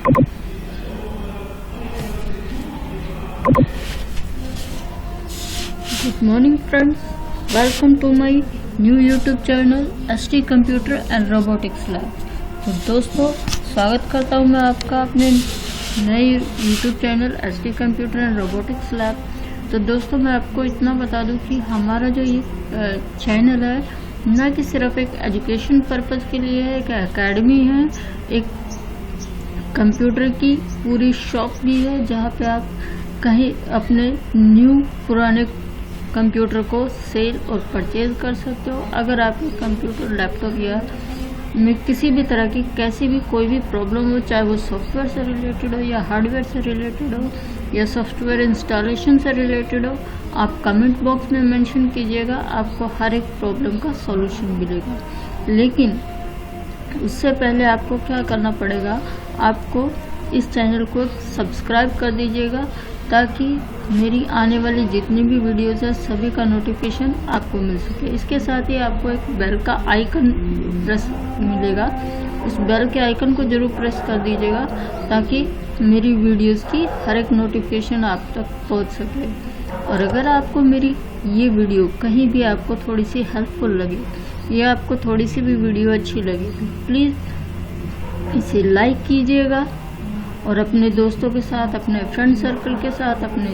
Good morning friends, welcome to my new YouTube channel ST Computer and Robotics Lab। तो दोस्तों स्वागत करता हूँ मैं आपका अपने नए YouTube channel ST Computer and Robotics Lab। तो दोस्तों मैं आपको इतना बता दूं कि हमारा जो ये चैनल है ना कि सिर्फ एक एजुकेशन पर्पज़ के लिए है, एक एकेडमी है, एक कंप्यूटर की पूरी शॉप भी है जहाँ पे आप कहीं अपने पुराने कंप्यूटर को सेल और परचेज कर सकते हो। अगर आपके कंप्यूटर लैपटॉप या में किसी भी तरह की कैसी भी कोई भी प्रॉब्लम हो, चाहे वो सॉफ्टवेयर से रिलेटेड हो या हार्डवेयर से रिलेटेड हो या सॉफ्टवेयर इंस्टॉलेशन से रिलेटेड हो, आप कमेंट बॉक्स में मेंशन कीजिएगा, आपको हर एक प्रॉब्लम का सॉल्यूशन मिलेगा। लेकिन उससे पहले आपको क्या करना पड़ेगा, आपको इस चैनल को सब्सक्राइब कर दीजिएगा ताकि मेरी आने वाली जितनी भी वीडियोस है सभी का नोटिफिकेशन आपको मिल सके। इसके साथ ही आपको एक बेल का आइकन प्रेस मिलेगा, उस बेल के आइकन को जरूर प्रेस कर दीजिएगा ताकि मेरी वीडियोस की हर एक नोटिफिकेशन आप तक पहुंच सके। और अगर आपको मेरी ये वीडियो कहीं भी आपको थोड़ी सी हेल्पफुल लगे या आपको थोड़ी सी भी वीडियो अच्छी लगे तो प्लीज़ इसे लाइक कीजिएगा और अपने दोस्तों के साथ, अपने फ्रेंड सर्कल के साथ, अपने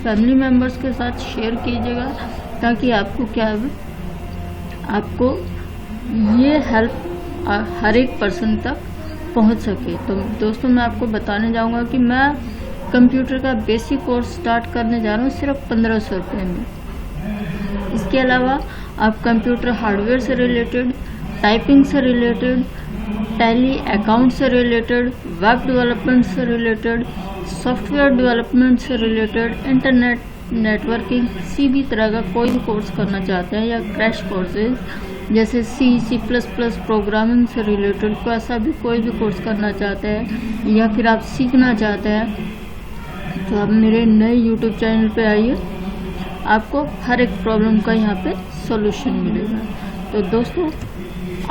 फैमिली मेम्बर्स के साथ शेयर कीजिएगा ताकि आपको आपको ये हेल्प हर एक पर्सन तक पहुंच सके। तो दोस्तों मैं आपको बताने जाऊंगा कि मैं कंप्यूटर का बेसिक कोर्स स्टार्ट करने जा रहा हूँ सिर्फ 1500 रुपये में। इसके अलावा आप कंप्यूटर हार्डवेयर से रिलेटेड, टाइपिंग से रिलेटेड, टैली अकाउंट से रिलेटेड, वेब डेवलपमेंट से रिलेटेड, सॉफ्टवेयर डेवलपमेंट से रिलेटेड, इंटरनेट नेटवर्किंग, किसी भी तरह का कोई भी कोर्स करना चाहते हैं या क्रैश कोर्सेज जैसे C++ प्रोग्रामिंग से रिलेटेड ऐसा भी कोई भी कोर्स करना चाहते हैं या फिर आप सीखना चाहते हैं तो आप मेरे नए YouTube चैनल पे आइए, आपको हर एक प्रॉब्लम का यहाँ पे सॉल्यूशन मिलेगा। तो दोस्तों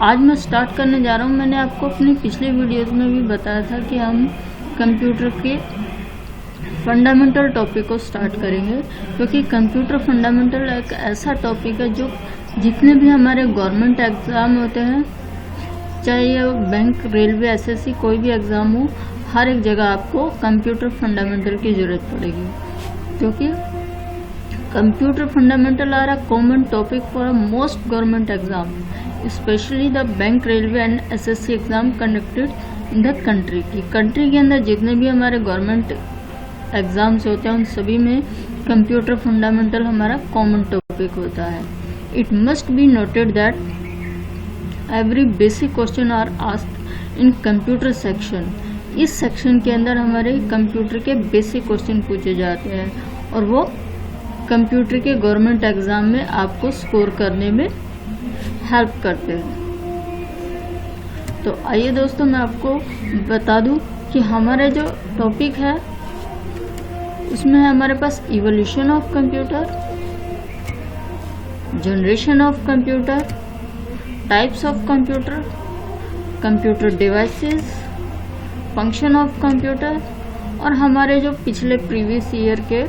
आज मैं स्टार्ट करने जा रहा हूँ। मैंने आपको अपनी पिछले वीडियोस में भी बताया था कि हम कंप्यूटर के फंडामेंटल टॉपिक को स्टार्ट करेंगे, क्योंकि कंप्यूटर फंडामेंटल एक ऐसा टॉपिक है जो जितने भी हमारे गवर्नमेंट एग्ज़ाम होते हैं, चाहे ये बैंक, रेलवे, SSC कोई भी एग्ज़ाम हो, हर एक जगह आपको कंप्यूटर फंडामेंटल की ज़रूरत पड़ेगी, क्योंकि computer fundamental are a common topic for most government exam, specially the bank, railway and SSC exam conducted in the country. Country के अंदर जितने भी हमारे गवर्नमेंट एग्जाम्स होते हैं उन सभी में कंप्यूटर फंडामेंटल हमारा कॉमन टॉपिक होता है। It must be noted that every basic question are asked in computer section. इस सेक्शन के अंदर हमारे कंप्यूटर के बेसिक क्वेश्चन पूछे जाते हैं और वो कंप्यूटर के गवर्नमेंट एग्जाम में आपको स्कोर करने में हेल्प करते हैं। तो आइए दोस्तों मैं आपको बता दूं कि हमारे जो टॉपिक है उसमें है हमारे पास evolution of computer, generation of computer, types of computer, computer devices, function of computer और हमारे जो पिछले प्रीवियस ईयर के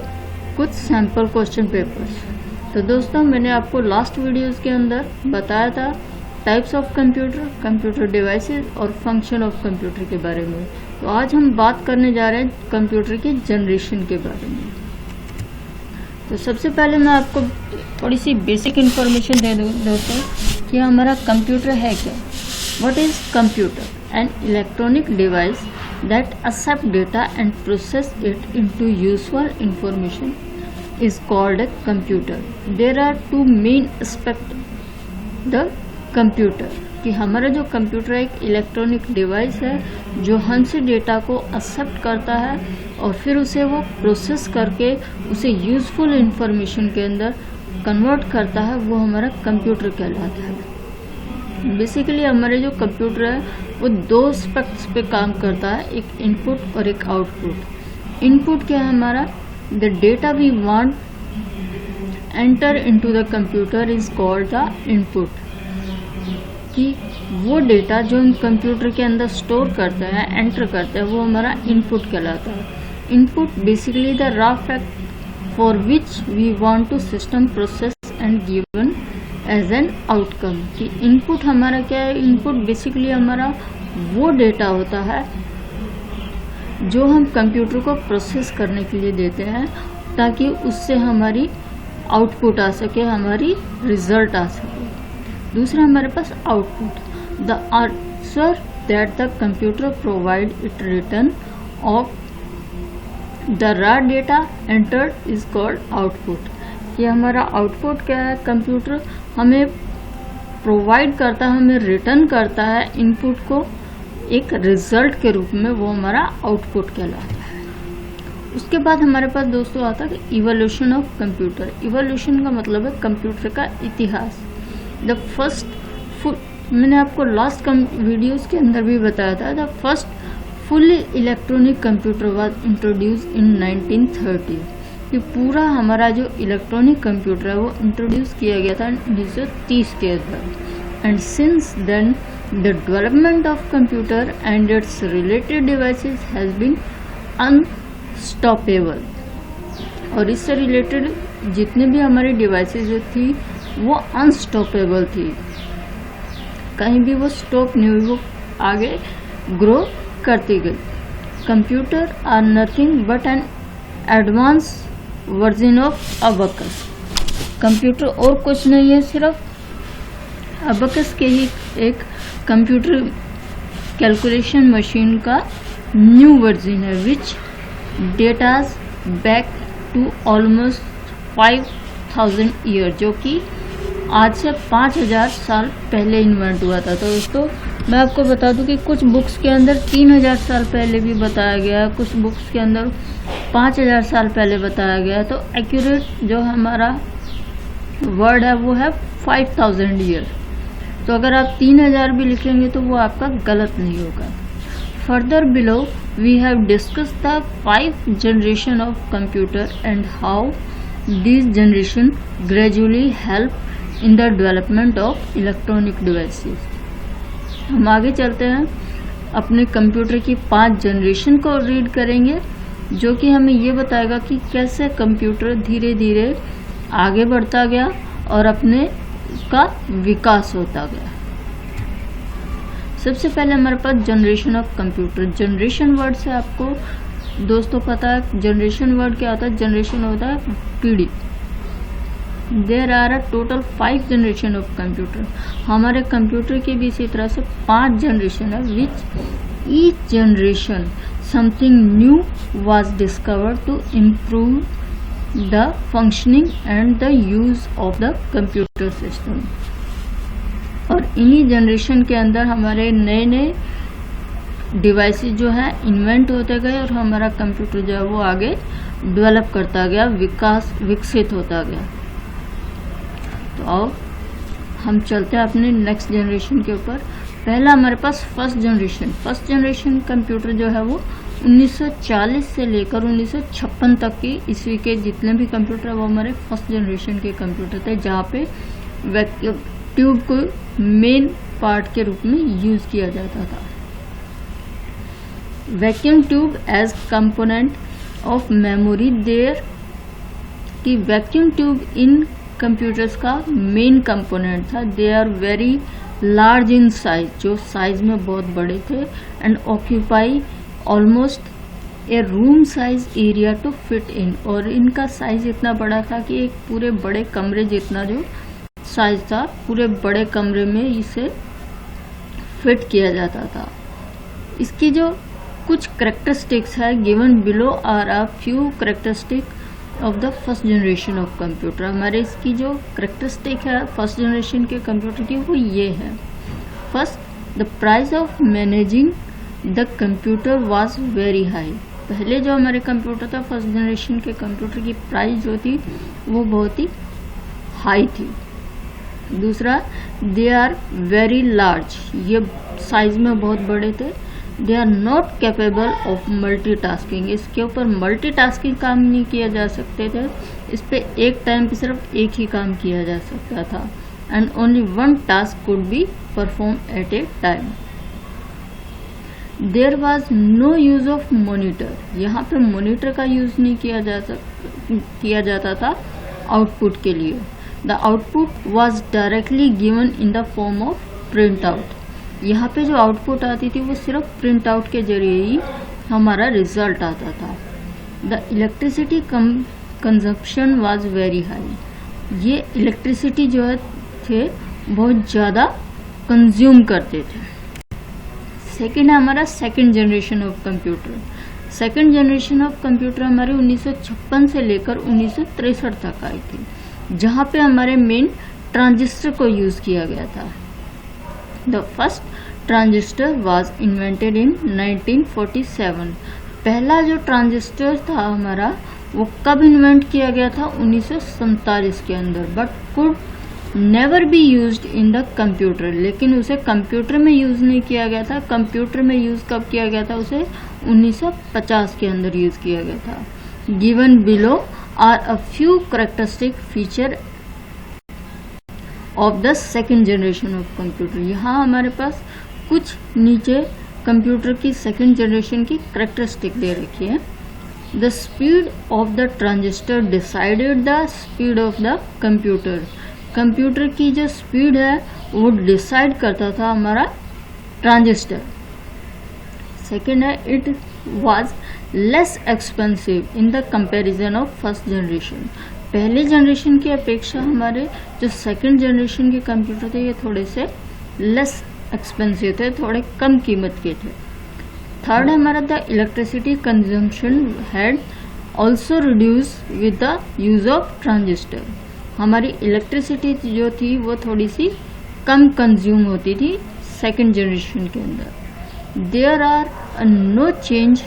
कुछ सैम्पल क्वेश्चन पेपर्स। तो दोस्तों मैंने आपको लास्ट वीडियोस के अंदर बताया था types of computer, computer devices और फंक्शन ऑफ कंप्यूटर के बारे में। तो आज हम बात करने जा रहे हैं कंप्यूटर के जनरेशन के बारे में। तो सबसे पहले मैं आपको थोड़ी सी बेसिक इन्फॉर्मेशन दे दूँ दोस्तों कि हमारा कंप्यूटर है क्या। What is computer? An electronic device that accept data and process it into useful information is called a computer. There are two main aspects the computer कि हमारा जो कंप्यूटर एक इलेक्ट्रॉनिक डिवाइस है जो हमसे डेटा को एक्सेप्ट करता है और फिर उसे वो प्रोसेस करके उसे यूजफुल इंफॉर्मेशन के अंदर कन्वर्ट करता है, वो हमारा कंप्यूटर कहलाता है। बेसिकली हमारे जो कंप्यूटर है वो दो एस्पेक्ट्स पे काम करता है, एक इनपुट और एक आउटपुट। इनपुट क्या है हमारा? The data we want enter into the computer is called the input. कि वो डेटा जो हम कंप्यूटर के अंदर स्टोर करते हैं, एंटर करते हैं, वो हमारा इनपुट कहलाता है। Input basically the raw fact for which we want to system process and given as an outcome. कि इनपुट हमारा क्या है? इनपुट बेसिकली हमारा वो डेटा होता है जो हम कंप्यूटर को प्रोसेस करने के लिए देते हैं ताकि उससे हमारी आउटपुट आ सके, हमारी रिजल्ट आ सके। दूसरा हमारे पास output, the answer that the computer provide it return of the raw data entered is called output. ये हमारा आउटपुट क्या है? कंप्यूटर हमें प्रोवाइड करता है, हमें रिटर्न करता है इनपुट को एक रिजल्ट के रूप में, वो हमारा आउटपुट कहलाता है। उसके बाद हमारे पास दोस्तों आता है इवोल्यूशन ऑफ कंप्यूटर। इवोल्यूशन का मतलब है कंप्यूटर का इतिहास। द फर्स्ट मैंने आपको लास्ट वीडियोस के अंदर भी बताया था, the first fully electronic computer was introduce इन 1930। कि पूरा हमारा जो इलेक्ट्रॉनिक कंप्यूटर है वो इंट्रोड्यूस किया गया था 1930 के अंदर। And since then the development of computer and its related devices has been unstoppable. और इससे रिलेटेड जितने भी हमारी डिवाइसेस जो थी वो अनस्टॉपेबल थी, कहीं भी वो स्टॉप नहीं हुई, वो आगे ग्रो करती गई। Computer are nothing but an advance version of abacus. Computer और कुछ नहीं है, सिर्फ अबकस के ही एक कंप्यूटर कैलकुलेशन मशीन का न्यू वर्जन है, which dates back to almost 5000 year, जो कि आज से 5000 साल पहले इन्वेंट हुआ था। तो दोस्तों मैं आपको बता दूं कि कुछ बुक्स के अंदर 3000 साल पहले भी बताया गया है, कुछ बुक्स के अंदर 5000 साल पहले बताया गया है। तो एक्यूरेट जो हमारा वर्ड है वो है 5000 ईयर। तो अगर आप 3000 भी लिखेंगे तो वो आपका गलत नहीं होगा। Further below we have discussed the 5 generation of computer and how these generation gradually help in the development of electronic devices। हम आगे चलते हैं, अपने कंप्यूटर की 5 जनरेशन को रीड करेंगे, जो कि हमें ये बताएगा कि कैसे कंप्यूटर धीरे धीरे आगे बढ़ता गया और अपने का विकास होता गया। सबसे पहले हमारे पास generation of computer. Generation word से आपको दोस्तों पता है जनरेशन वर्ड क्या होता है? जनरेशन होता है पीढ़ी। There are a total 5 generation of computer. हमारे कंप्यूटर के भी इसी तरह से 5 जनरेशन है, which each generation something new was discovered to improve the functioning and the use of the computer system. और इन्हीं जनरेशन के अंदर हमारे नए नए डिवाइसेस जो है इन्वेंट होते गए और हमारा कंप्यूटर जो है वो आगे डेवलप करता गया, विकसित होता गया। तो आओ हम चलते हैं अपने नेक्स्ट जनरेशन के ऊपर। पहला हमारे पास फर्स्ट जनरेशन कंप्यूटर जो है वो 1940 से लेकर 1956 तक की ईस्वी के जितने भी कंप्यूटर है वो हमारे फर्स्ट जनरेशन के कंप्यूटर थे, जहाँ पे वैक्यूम ट्यूब को मेन पार्ट के रूप में यूज किया जाता था। Vacuum tube as component of memory there की वैक्यूम ट्यूब इन कंप्यूटर्स का मेन कंपोनेंट था। They are very large in size, जो साइज में बहुत बड़े थे, and occupy almost a room size area to fit in. और इनका साइज इतना बड़ा था कि एक पूरे बड़े कमरे जितना जो साइज था, पूरे बड़े कमरे में इसे फिट किया जाता था। इसकी जो कुछ करेक्टरिस्टिक्स है given below are a few characteristic of the first generation of computer. हमारे इसकी जो करेक्टरिस्टिक है फर्स्ट जनरेशन के कंप्यूटर की वो ये है। First, the price of managing the computer was very high. पहले जो हमारे कंप्यूटर था फर्स्ट जनरेशन के कंप्यूटर की प्राइस जो थी वो बहुत ही हाई थी। दूसरा, दे आर वेरी लार्ज, ये साइज में बहुत बड़े थे। They are not capable of multitasking, इसके ऊपर मल्टीटास्किंग काम नहीं किया जा सकते थे, इस पे एक टाइम पे सिर्फ एक ही काम किया जा सकता था। and only one task could be performed at a time. There was no use of monitor. यहाँ पे मॉनिटर का यूज नहीं किया जाता था आउटपुट के लिए. The output was directly given in the form of printout. यहाँ पे जो आउटपुट आती थी वो सिर्फ प्रिंट आउट के जरिए ही हमारा रिजल्ट आता था. The electricity consumption was very high. ये इलेक्ट्रिसिटी जो है थे बहुत ज़्यादा कंज्यूम करते थे. सेकेंड है हमारा second generation of computer. Second generation of computer हमारे 1956 से लेकर 1963 तक आई थी, जहाँ पे हमारे मेन ट्रांजिस्टर को यूज़ किया गया था. The first transistor was invented in 1947. पहला जो ट्रांजिस्टर था हमारा वो कब इन्वेंट किया गया था? 1947 के अंदर. But could never be used in the computer. लेकिन उसे कंप्यूटर में यूज नहीं किया गया था. कंप्यूटर में यूज कब किया गया था? उसे 1950 के अंदर यूज किया गया था. Given below are a few characteristic feature of the second generation of computer. यहाँ हमारे पास कुछ नीचे कंप्यूटर की सेकेंड जनरेशन की कैरेक्टरिस्टिक दे रखी है. The speed of the transistor decided the speed of the computer. Computer की जो स्पीड है वो डिसाइड करता था हमारा ट्रांजिस्टर. सेकेंड है it was less expensive in the comparison of first generation. पहले जनरेशन की अपेक्षा हमारे जो सेकेंड जनरेशन के कंप्यूटर थे ये थोड़े से लेस एक्सपेंसिव थे, थोड़े कम कीमत के थे. थर्ड है हमारा the electricity consumption had also reduce with the use of transistor. हमारी इलेक्ट्रिसिटी जो थी वो थोड़ी सी कम कंज्यूम होती थी सेकेंड जनरेशन के अंदर. There are no change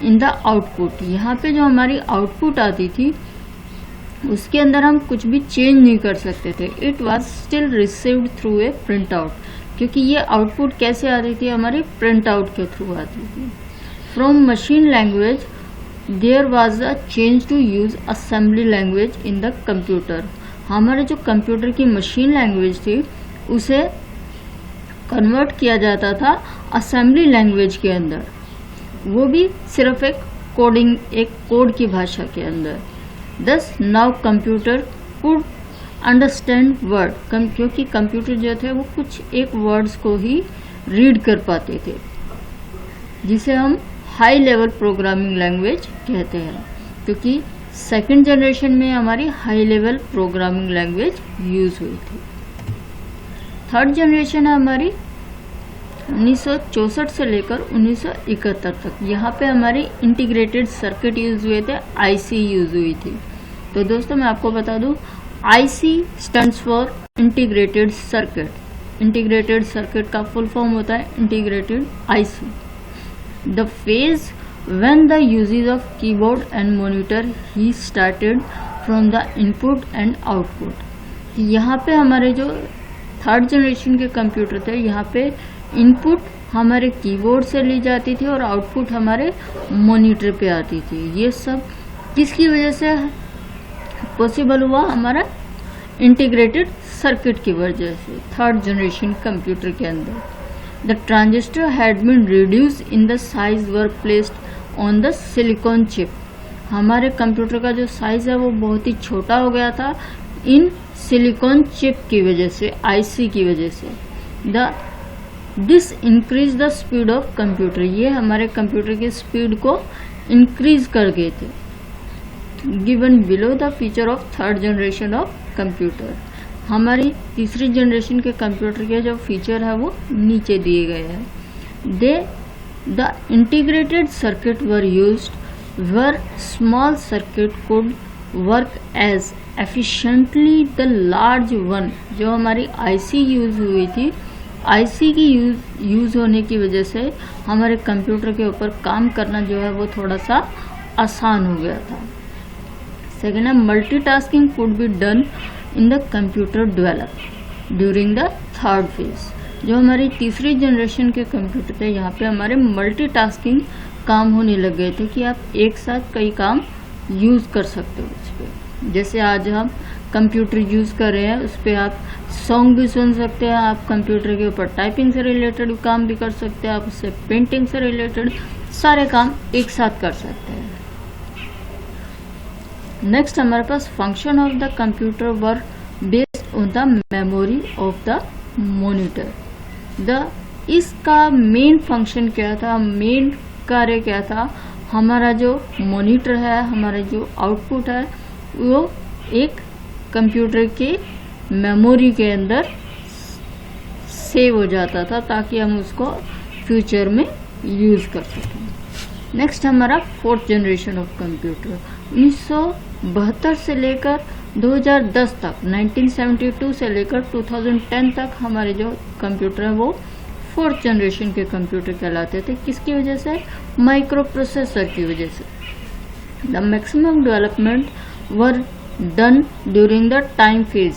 in the output. यहाँ पे जो हमारी आउटपुट आती थी उसके अंदर हम कुछ भी चेंज नहीं कर सकते थे. It was still received through a print out. क्योंकि ये आउटपुट कैसे आती थी? हमारी प्रिंट आउट के थ्रू आती थी. From machine language there was a change to use assembly language in the computer. हमारे जो कंप्यूटर की मशीन लैंग्वेज थी उसे कन्वर्ट किया जाता था असेंबली लैंग्वेज के अंदर, वो भी सिर्फ एक कोड की भाषा के अंदर. दस now computer could understand word. क्योंकि कंप्यूटर जो थे वो कुछ एक वर्ड्स को ही रीड कर पाते थे, जिसे हम हाई लेवल प्रोग्रामिंग लैंग्वेज कहते हैं. क्योंकि सेकेंड जनरेशन में हमारी high level programming language use हुई थी. थर्ड जनरेशन है हमारी 1964 से लेकर 1971 तक. यहाँ पे हमारी इंटीग्रेटेड सर्किट यूज हुए थे, आईसी यूज हुई थी. तो दोस्तों मैं आपको बता दूं IC stands for integrated circuit. Integrated circuit का फुल फॉर्म होता है integrated IC. The phase when the uses of keyboard and monitor he started from the input and output. यहाँ पे हमारे जो थर्ड जनरेशन के कंप्यूटर थे यहाँ पे इनपुट हमारे कीबोर्ड से ली जाती थी और आउटपुट हमारे मॉनिटर पे आती थी. ये सब किसकी वजह से पॉसिबल हुआ? हमारा इंटीग्रेटेड सर्किट की वजह से थर्ड जनरेशन कंप्यूटर के अंदर. The transistor had been reduced in the size were placed on the silicon chip. हमारे कंप्यूटर का जो साइज है वो बहुत ही छोटा हो गया था इन सिलिकॉन चिप की वजह से, आईसी की वजह से. This increase the speed of computer. ये हमारे कंप्यूटर की स्पीड को इंक्रीज कर गए थे. Given below the feature of third generation of computer. हमारी तीसरी जनरेशन के कंप्यूटर के जो फीचर है वो नीचे दिए गए हैं. The integrated circuit were used where small circuit could work as efficiently the large one. जो हमारी IC यूज हुई थी, IC की यूज होने की वजह से हमारे कंप्यूटर के ऊपर काम करना जो है वो थोड़ा सा आसान हो गया था. सेकेंड है multitasking could be done in the computer develop during the third phase. जो हमारी तीसरी जनरेशन के कंप्यूटर थे यहाँ पे हमारे मल्टीटास्किंग काम होने लग गए थे कि आप एक साथ कई काम यूज कर सकते हो उस पर. जैसे आज हम कंप्यूटर यूज़ कर रहे हैं उस पर आप सॉन्ग भी सुन सकते हैं, आप कंप्यूटर के ऊपर टाइपिंग से रिलेटेड काम भी कर सकते हैं, आप उससे पेंटिंग से रिलेटेड सारे काम एक साथ कर सकते हैं। नेक्स्ट हमारे पास function of the computer were based on the memory of the monitor. इसका मेन फंक्शन क्या था, मेन कार्य क्या था, हमारा जो मॉनिटर है, हमारा जो आउटपुट है वो एक कंप्यूटर के मेमोरी के अंदर सेव हो जाता था ताकि हम उसको फ्यूचर में यूज़ कर सकें। नेक्स्ट हमारा फोर्थ जनरेशन ऑफ कंप्यूटर 1972 से लेकर 2010 तक, 1972 से लेकर 2010 तक हमारे जो कंप्यूटर है वो फोर्थ जनरेशन के कंप्यूटर कहलाते थे। किसकी वजह से? माइक्रो प्रोसेसर की वजह से। The maximum development were done during the time phase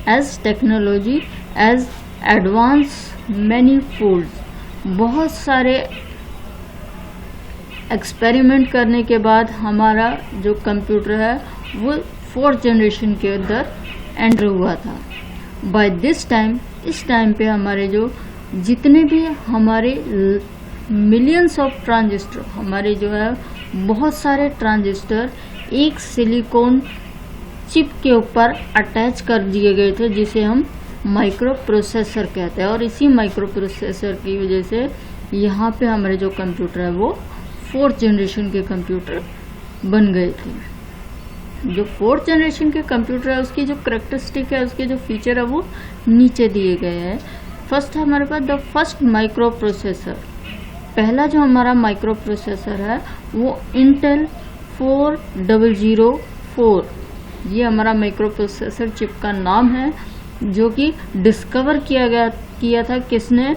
as technology as advance many fold. बहुत सारे एक्सपेरिमेंट करने के बाद हमारा जो कंप्यूटर है वो फोर्थ जनरेशन के अंदर एंटर हुआ था। बाय दिस टाइम, इस टाइम पे हमारे जो जितने भी हमारे मिलियंस ऑफ ट्रांजिस्टर, हमारे जो है बहुत सारे ट्रांजिस्टर एक सिलिकॉन चिप के ऊपर अटैच कर दिए गए थे जिसे हम माइक्रो प्रोसेसर कहते हैं। और इसी माइक्रो प्रोसेसर की वजह से यहाँ पे हमारे जो कंप्यूटर है वो फोर्थ जनरेशन के कंप्यूटर बन गए थे। जो फोर्थ जनरेशन के कंप्यूटर है उसकी जो करेक्टरिस्टिक है, उसके जो फीचर है वो नीचे दिए गए हैं। फर्स्ट हमारे पास द फर्स्ट माइक्रो प्रोसेसर, पहला जो हमारा माइक्रो प्रोसेसर है वो इंटेल 4004, ये हमारा माइक्रो प्रोसेसर चिप का नाम है, जो कि डिस्कवर किया था किसने?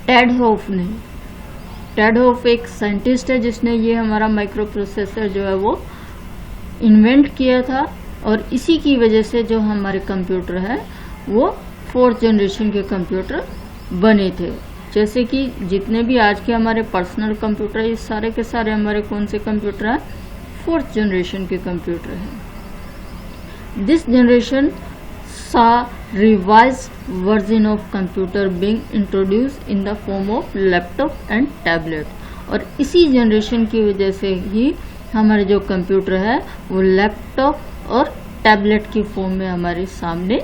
टेड होफ ने। टेड होफ एक साइंटिस्ट है जिसने ये हमारा माइक्रो प्रोसेसर जो है वो इन्वेंट किया था, और इसी की वजह से जो हमारे कंप्यूटर है वो फोर्थ जनरेशन के कंप्यूटर बने थे। जैसे कि जितने भी आज के हमारे पर्सनल कंप्यूटर, ये सारे के सारे हमारे कौन से कंप्यूटर हैं? फोर्थ जनरेशन के कंप्यूटर हैं। दिस जनरेशन सा revised version of computer being introduced in the form of laptop and tablet. और इसी जनरेशन की वजह से ही हमारे जो कंप्यूटर है वो लैपटॉप और टैबलेट की फॉर्म में हमारे सामने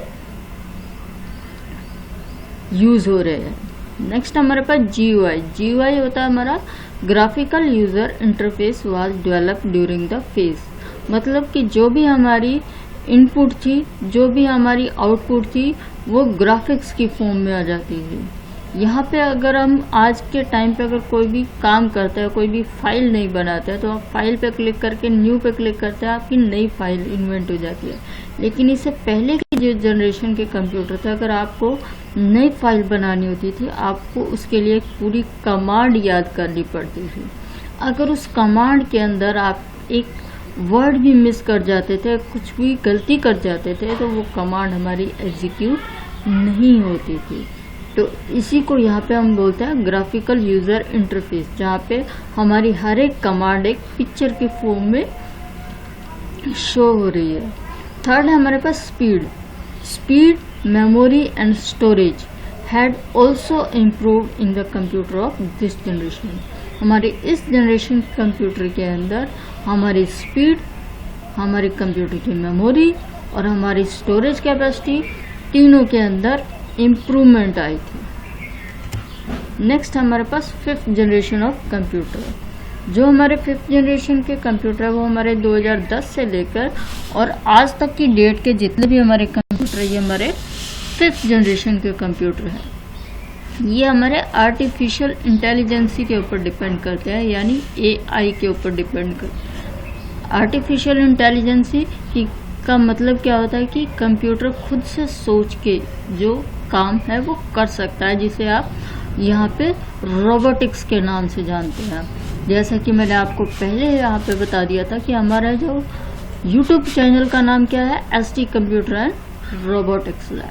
यूज हो रहे हैं। नेक्स्ट हमारे पास GUI। GUI होता है हमारा graphical user interface was developed during the phase. मतलब कि जो भी हमारी इनपुट थी, जो भी हमारी आउटपुट थी, वो ग्राफिक्स की फॉर्म में आ जाती थी। यहाँ पे अगर हम आज के टाइम पे अगर कोई भी काम करते हैं, कोई भी फाइल नहीं बनाते हैं, तो आप फाइल पे क्लिक करके न्यू पे क्लिक करते हैं, आपकी नई फाइल इन्वेंट हो जाती है। लेकिन इससे पहले की जो जनरेशन के कंप्यूटर थे, अगर आपको नई फाइल बनानी होती थी, आपको उसके लिए एक पूरी कमांड याद करनी पड़ती थी। अगर उस कमांड के अंदर आप एक वर्ड भी मिस कर जाते थे, कुछ भी गलती कर जाते थे, तो वो कमांड हमारी एग्जीक्यूट नहीं होती थी। तो इसी को यहाँ पे हम बोलते हैं ग्राफिकल यूजर इंटरफेस, जहाँ पे हमारी हर एक कमांड एक पिक्चर के फॉर्म में शो हो रही है। थर्ड है हमारे पास speed, memory and storage had also improved in the computer of this generation. हमारे इस जनरेशन कंप्यूटर के अंदर हमारी स्पीड, हमारे कंप्यूटर की मेमोरी और हमारी स्टोरेज कैपेसिटी, तीनों के अंदर इम्प्रूवमेंट आई थी। नेक्स्ट हमारे पास फिफ्थ जनरेशन ऑफ कंप्यूटर। जो हमारे फिफ्थ जनरेशन के कंप्यूटर है वो हमारे 2010 से लेकर और आज तक की डेट के जितने भी हमारे कंप्यूटर है, ये हमारे फिफ्थ जनरेशन के कंप्यूटर है। ये हमारे आर्टिफिशियल इंटेलिजेंस के ऊपर डिपेंड करते हैं, यानी AI के ऊपर डिपेंड करते हैं। आर्टिफिशियल इंटेलिजेंस का मतलब क्या होता है कि कंप्यूटर खुद से सोच के जो काम है वो कर सकता है, जिसे आप यहाँ पे रोबोटिक्स के नाम से जानते हैं। जैसा कि मैंने आपको पहले यहाँ पे बता दिया था कि हमारा जो YouTube चैनल का नाम क्या है, ST computer and robotics lab.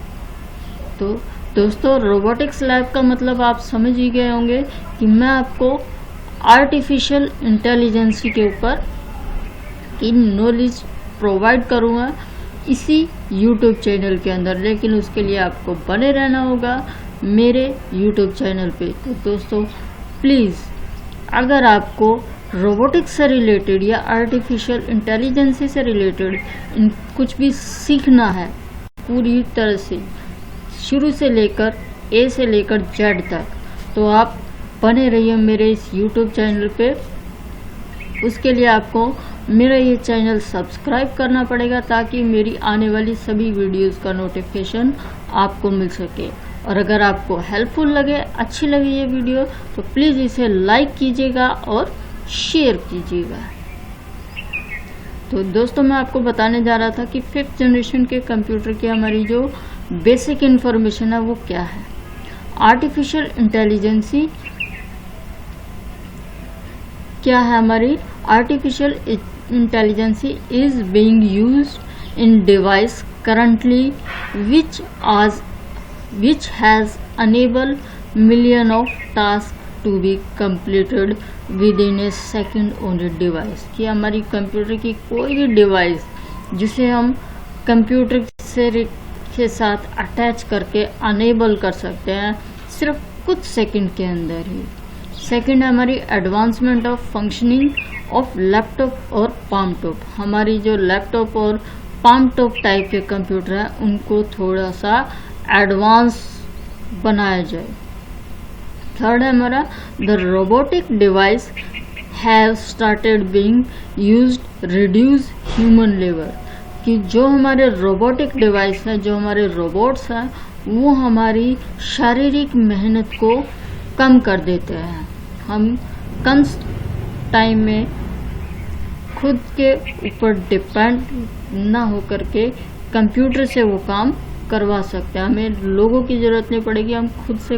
तो दोस्तों, रोबोटिक्स लैब का मतलब आप समझ ही गए होंगे कि मैं आपको आर्टिफिशियल इंटेलिजेंस के ऊपर की नॉलेज प्रोवाइड करूँगा इसी YouTube चैनल के अंदर, लेकिन उसके लिए आपको बने रहना होगा मेरे YouTube चैनल पे। तो दोस्तों प्लीज़, अगर आपको रोबोटिक्स से रिलेटेड या आर्टिफिशियल इंटेलिजेंस से रिलेटेड कुछ भी सीखना है पूरी तरह से शुरू से लेकर ए से लेकर जेड तक, तो आप बने रहिए मेरे इस YouTube चैनल पे। उसके लिए आपको मेरा ये चैनल सब्सक्राइब करना पड़ेगा ताकि मेरी आने वाली सभी वीडियोस का नोटिफिकेशन आपको मिल सके। और अगर आपको हेल्पफुल लगे, अच्छी लगे ये वीडियो, तो प्लीज़ इसे लाइक कीजिएगा और शेयर कीजिएगा। तो दोस्तों मैं आपको बताने जा रहा था कि 5th जनरेशन के कंप्यूटर की हमारी जो बेसिक इन्फॉर्मेशन है वो क्या है। आर्टिफिशियल इंटेलिजेंसी क्या है हमारी? Artificial intelligence is being used in device currently which has enabled million of tasks to be completed within a second on a device। कि हमारी कंप्यूटर की कोई भी डिवाइस जिसे हम कंप्यूटर के साथ अटैच करके अनेबल कर सकते हैं सिर्फ कुछ सेकंड के अंदर ही। सेकंड है हमारी advancement of functioning of laptop और पाम टॉप। हमारी जो लैपटॉप और पाम टॉप टाइप के कंप्यूटर है उनको थोड़ा सा एडवांस बनाया जाए। थर्ड है हमारा the robotic device have started being used reduce human labour. कि जो हमारे रोबोटिक डिवाइस है, जो हमारे रोबोट्स हैं, वो हमारी शारीरिक मेहनत को कम कर देते हैं। हम कम टाइम में खुद के ऊपर डिपेंड ना होकर के कंप्यूटर से वो काम करवा सकते हैं। हमें लोगों की ज़रूरत नहीं पड़ेगी, हम खुद से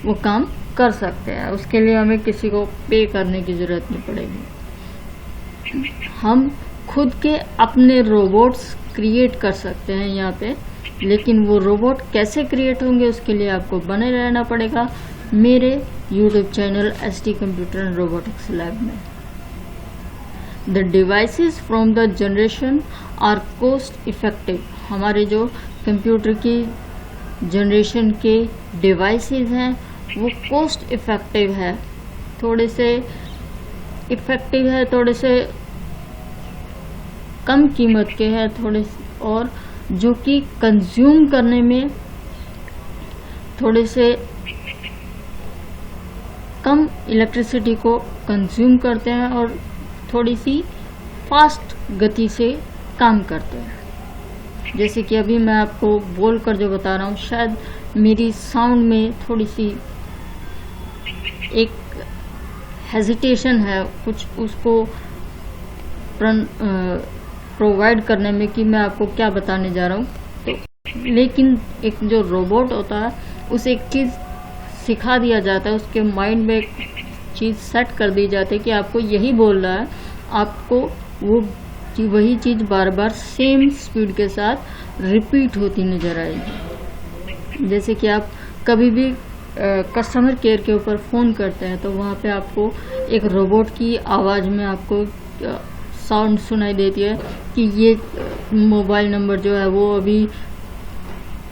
वो काम कर सकते हैं। उसके लिए हमें किसी को पे करने की ज़रूरत नहीं पड़ेगी। हम खुद के अपने रोबोट्स क्रिएट कर सकते हैं यहाँ पे, लेकिन वो रोबोट कैसे क्रिएट होंगे उसके लिए आपको बने रहना पड़ेगा मेरे YouTube channel ST computer and robotics lab में। The devices from the generation are cost effective. हमारे जो कंप्यूटर की जनरेशन के डिवाइसेस हैं वो कॉस्ट इफेक्टिव है, थोड़े से इफेक्टिव है, थोड़े से कम कीमत के हैं, थोड़े और जो कि कंज्यूम करने में थोड़े से कम इलेक्ट्रिसिटी को कंज्यूम करते हैं और थोड़ी सी फास्ट गति से काम करते हैं। जैसे कि अभी मैं आपको बोलकर जो बता रहा हूँ, शायद मेरी साउंड में थोड़ी सी एक हेजिटेशन है कुछ उसको प्रोवाइड करने में कि मैं आपको क्या बताने जा रहा हूँ। तो लेकिन एक जो रोबोट होता है उसे एक चीज़ सिखा दिया जाता है, उसके माइंड में एक चीज़ सेट कर दी जाती है कि आपको यही बोल रहा है, आपको वो वही चीज़ बार बार सेम स्पीड के साथ रिपीट होती नज़र आएगी। जैसे कि आप कभी भी कस्टमर केयर के ऊपर फ़ोन करते हैं तो वहाँ पे आपको एक रोबोट की आवाज़ में आपको साउंड सुनाई देती है कि ये मोबाइल नंबर जो है वो अभी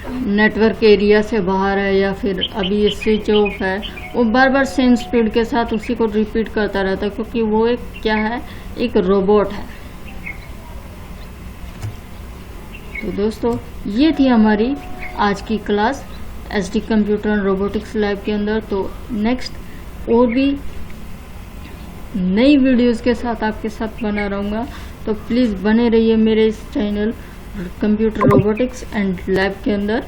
नेटवर्क एरिया से बाहर है या फिर अभी ये स्विच ऑफ है। वो बार बार सेम स्पीड के साथ उसी को रिपीट करता रहता है क्योंकि वो एक क्या है, एक रोबोट है। तो दोस्तों ये थी हमारी आज की class ST computer and robotics lab के अंदर। तो नेक्स्ट और भी नई वीडियोस के साथ आपके साथ बना रहूँगा, तो प्लीज़ बने रहिए मेरे इस channel computer robotics and lab के अंदर।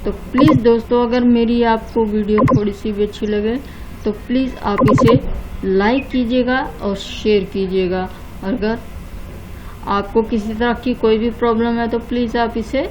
तो प्लीज़ दोस्तों, अगर मेरी आपको वीडियो थोड़ी सी भी अच्छी लगे तो प्लीज़ आप इसे लाइक कीजिएगा और शेयर कीजिएगा। अगर आपको किसी तरह की कोई भी प्रॉब्लम है तो प्लीज़ आप इसे